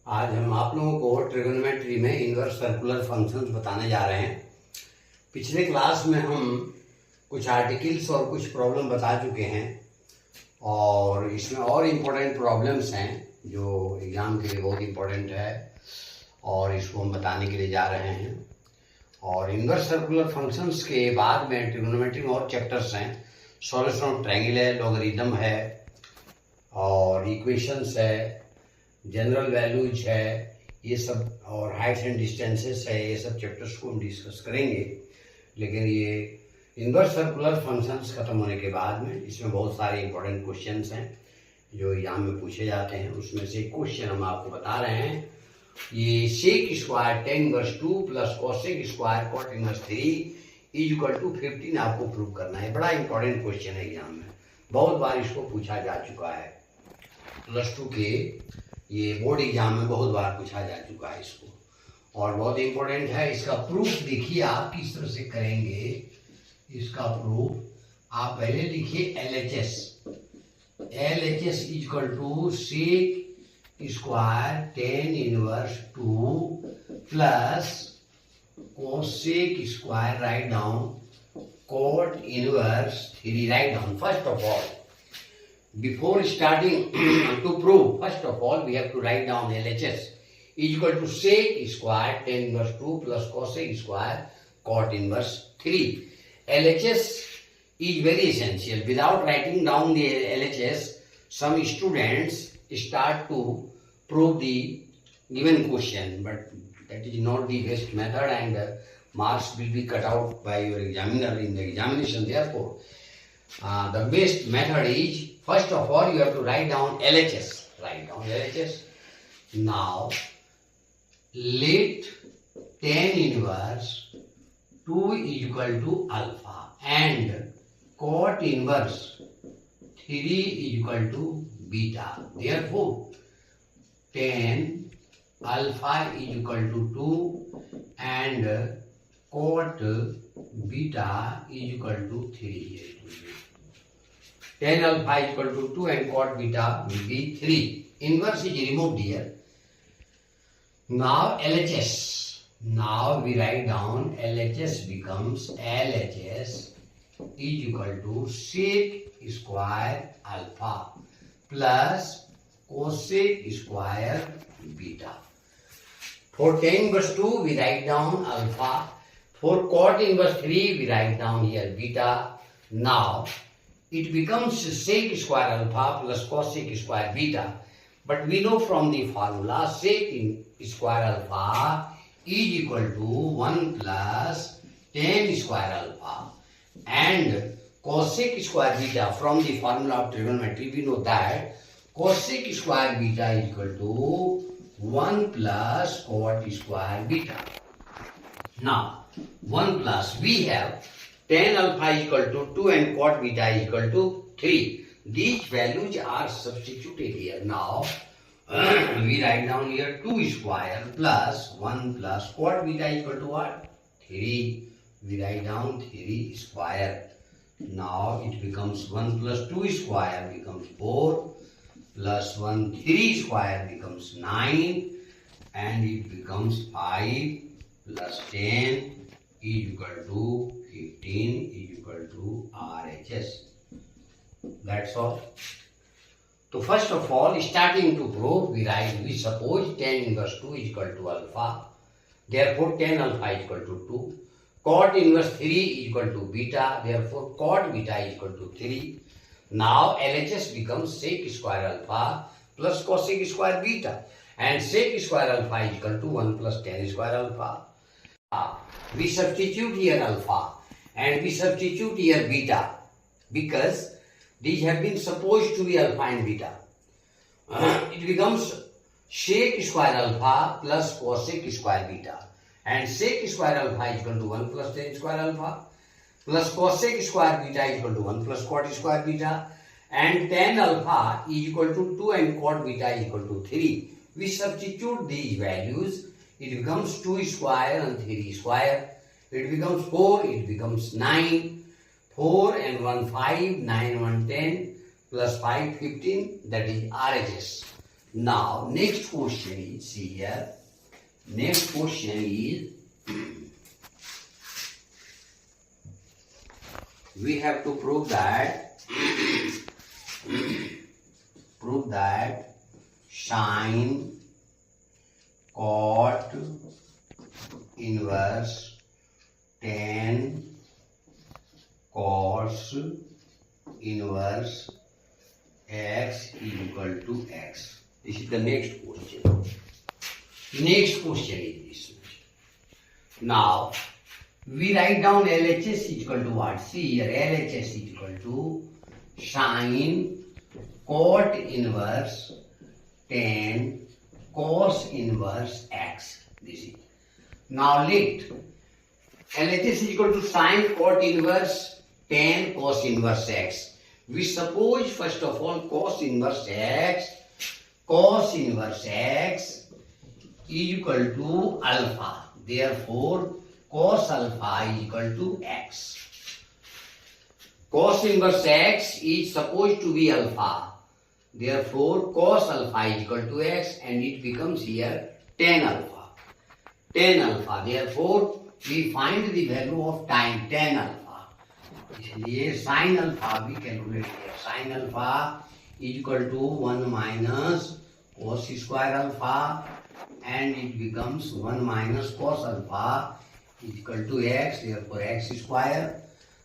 आज हम आप लोगों को ट्रिगोनोमेट्री में इनवर्स सर्कुलर फंक्शंस बताने जा रहे हैं। पिछले क्लास में हम कुछ आर्टिकल्स और कुछ प्रॉब्लम बता चुके हैं और इसमें और इम्पोर्टेंट प्रॉब्लम्स हैं जो एग्ज़ाम के लिए बहुत इम्पोर्टेंट है और इसको हम बताने के लिए जा रहे हैं। और इनवर्स सर्कुलर फंक्शंस के बाद में ट्रिगोनोमेट्री में और चैप्टर्स हैं। सॉल्यूशन ऑफ ट्रायंगल है, लॉगरिथम है और इक्वेशंस है, जनरल वैल्यूज है, ये सब, और हाइट्स एंड डिस्टेंसेस है। ये सब चैप्टर्स को हम डिस्कस करेंगे। लेकिन ये इनवर्स सर्कुलर फंक्शंस खत्म होने के बाद में इसमें बहुत सारे इंपॉर्टेंट क्वेश्चंस हैं जो एग्जाम में पूछे जाते हैं। उसमें से एक क्वेश्चन हम आपको बता रहे हैं। ये sec square tan inverse 2 plus cosec square cot inverse 3 is equal to 15 आपको प्रूव करना है। बड़ा इंपॉर्टेंट क्वेश्चन है एग्जाम में, बहुत बार इसको पूछा जा चुका है। प्लस 2 के ये बोर्ड एग्जाम में बहुत बार पूछा जा चुका है इसको और बहुत इंपॉर्टेंट है। इसका प्रूफ देखिए आप किस तरह से करेंगे। इसका प्रूफ आप पहले लिखिए LHS is equal to sec square tan inverse 2 plus cosec square write down cot inverse 3 write down. First of all, before starting to prove, first of all we have to write down LHS is equal to sec square tan inverse 2 plus cosec square cot inverse 3. LHS is very essential. Without writing down the LHS, some students start to prove the given question, but that is not the best method and marks will be cut out by your examiner in the examination. Therefore, the best method is, first of all, you have to write down LHS. Write down LHS. Now, let tan inverse 2 is equal to alpha and cot inverse 3 is equal to beta. Therefore, tan alpha is equal to 2 and cot beta is equal to 3. Tan alpha is equal to 2 and cot beta will be 3. Inverse is removed here. Now LHS. Now we write down LHS becomes LHS is equal to sec square alpha plus cosec square beta. For tan inverse 2 we write down alpha. For cot inverse 3 we write down here beta. Now it becomes sec square alpha plus cosec square beta. But we know from the formula sec square alpha is equal to 1 plus tan square alpha and cosec square beta. From the formula of trigonometry we know that cosec square beta is equal to 1 plus cot square beta. Now 1 plus, we have tan alpha is equal to 2 and cot beta is equal to 3. These values are substituted here. Now we write down here 2 square plus 1 plus cot beta is equal to what? 3. We write down 3 square. Now it becomes 1 plus 2 square becomes 4 plus 1 3 square becomes 9 and it becomes 5 plus 10 is equal to 15 is equal to RHS. That's all. So first of all, starting to prove, we suppose tan inverse 2 is equal to alpha. Therefore, tan alpha is equal to 2. Cot inverse 3 is equal to beta. Therefore, cot beta is equal to 3. Now, LHS becomes sec square alpha plus cosec square beta. And sec square alpha is equal to 1 plus tan square alpha. We substitute here alpha and we substitute here beta because these have been supposed to be alpha and beta. It becomes sec square alpha plus cosec square beta and sec square alpha is equal to 1 plus tan square alpha plus cosec square beta is equal to 1 plus cot square beta and tan alpha is equal to 2 and cot beta is equal to 3. We substitute these values. It becomes 2 square and 3 square. It becomes 4, it becomes 9. 4 and 1 5, 9 and 1 10, plus 5 15, that is RHS. Now, next question is, see here, next question is, we have to prove that sine cot inverse tan cos inverse x is equal to x. This is the next question. Next question is this. Now, we write down LHS is equal to what? See here, LHS is equal to sine cot inverse tan cos inverse x. This is. Now let LHS is equal to sine cot inverse tan cos inverse x. We suppose first of all cos inverse x is equal to alpha. Therefore, cos alpha is equal to x. Cos inverse x is supposed to be alpha. Therefore, cos alpha is equal to x and it becomes here tan alpha. Tan alpha. Therefore, we find the value of tan alpha. इसलिए sin alpha we calculate here. Sin alpha is equal to 1 minus cos square alpha and it becomes 1 minus cos alpha is equal to x, therefore x square.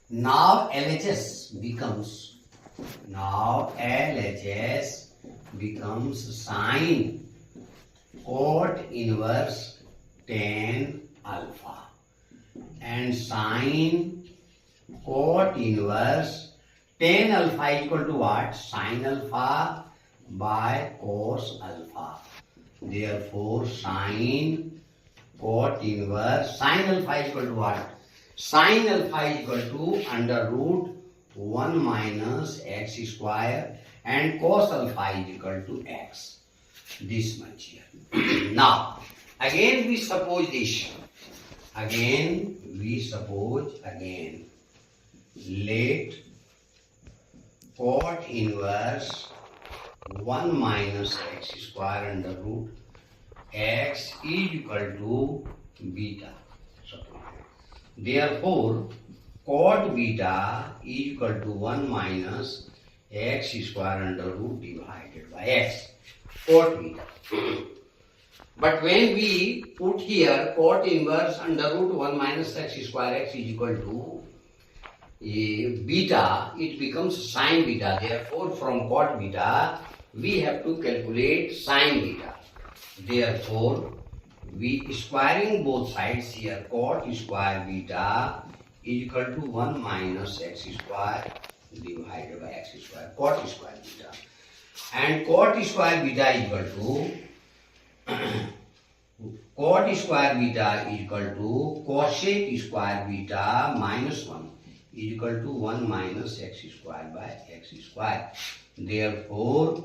Now LHS becomes sine cot inverse tan alpha and sine cot inverse tan alpha is equal to what? Sin alpha by cos alpha. Therefore, sine cot inverse sin alpha is equal to what? Sin alpha is equal to under root 1 minus x square and cos alpha is equal to x. This much here. Now, again we suppose this. Let cot inverse 1 minus x square under root x is equal to beta. Therefore, cot beta is equal to 1 minus x square under root divided by x. Cot beta. But when we put here cot inverse under root 1 minus x square x is equal to beta, it becomes sin beta. Therefore, from cot beta, we have to calculate sin beta. Therefore, we squaring both sides here, cot square beta is equal to 1 minus x square divided by x square, cot square beta. And cot square beta is equal to cot square beta is equal to cosec square beta minus 1 is equal to 1 minus x square by x square. Therefore,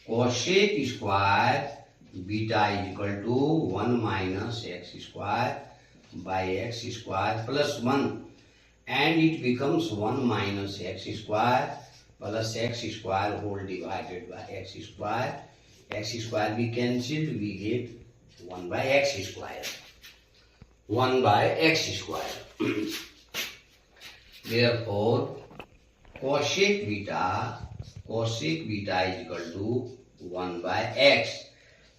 cosec square beta is equal to 1 minus x square by x square plus 1 and it becomes 1 minus x square plus x square whole divided by x square. X square we cancelled, we get 1 by x square. 1 by x square. Therefore, cosec beta is equal to 1 by x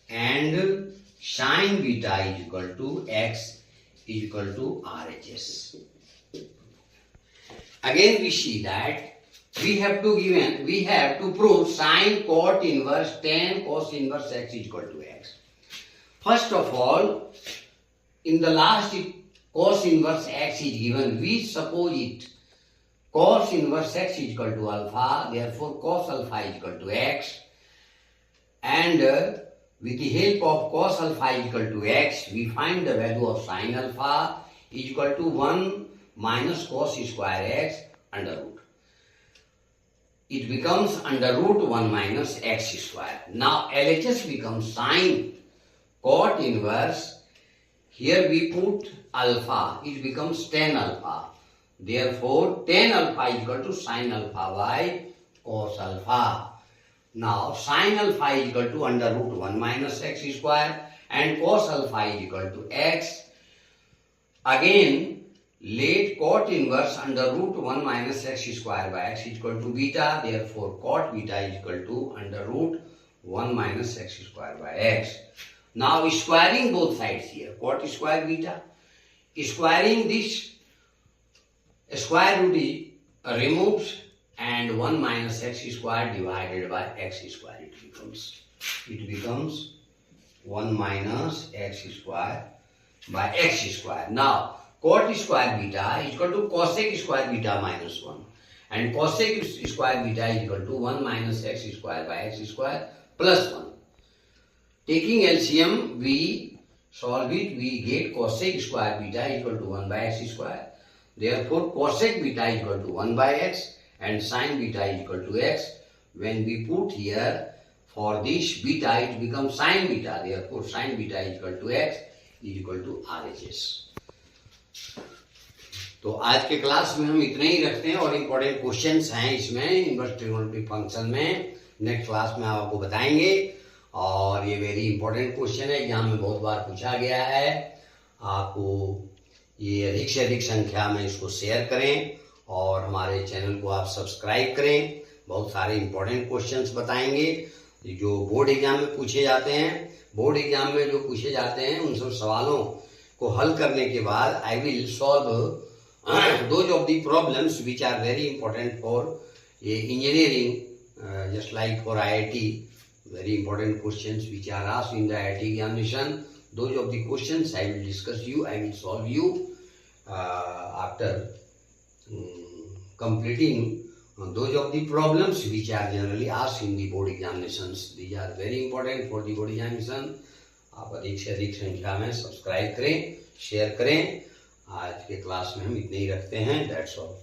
and sin beta is equal to x is equal to RHS. Again we see that we have to prove sin cot inverse tan cos inverse x is equal to x. First of all, in the last cos inverse x is given, we suppose it cos inverse x is equal to alpha, therefore cos alpha is equal to x, and with the help of cos alpha is equal to x, we find the value of sin alpha is equal to 1 minus cos square x under root. It becomes under root 1 minus x square. Now LHS becomes sin cot inverse. Here we put alpha, it becomes tan alpha. Therefore, tan alpha is equal to sin alpha by cos alpha. Now sin alpha is equal to under root 1 minus x square and cos alpha is equal to x. Again, let cot inverse under root 1 minus x square by x is equal to beta. Therefore, cot beta is equal to under root 1 minus x square by x. Now squaring both sides here, cot square beta. Squaring this, square root is removes and 1 minus x square divided by x square it becomes 1 minus x square by x square. Now cot square beta is equal to cosec square beta minus 1 and cosec square beta is equal to 1 minus x square by x square plus 1. Taking LCM, we solve it, we get cosec square beta equal to 1 by x square. Therefore, cosec beta is equal to 1 by x and sin beta is equal to x. When we put here for this beta, it becomes sin beta. Therefore, sin beta is equal to x is equal to RHS. तो आज के class में हम इतने ही रखते हैं और important questions हैं इसमें इनवर्स ट्रिगोनोमेट्रिक फंक्शन में। नेक्स्ट क्लास में आपको बताएंगे और ये वेरी इंपॉर्टेंट क्वेश्चन है, एग्जाम में बहुत बार पूछा गया है। आपको ये अधिक से अधिक संख्या में इसको शेयर करें और हमारे चैनल को आप सब्सक्राइब करें। बहुत सारे इंपॉर्टेंट क्वेश्चंस बताएंगे जो बोर्ड एग्जाम में पूछे जाते हैं। बोर्ड एग्जाम में जो पूछे जाते हैं उन सब सवालों को हल करने के बाद I will solve those of the problems which are very important for engineering, just like for IIT. Very important questions which are asked in the IIT examination. Those of the questions I will discuss you, I will solve you after completing those of the problems which are generally asked in the board examinations. These are very important for the board examination. आप अधिक से अधिक संख्या में subscribe करें, share करें। आज के क्लास में हम इतने ही रखते हैं। That's all.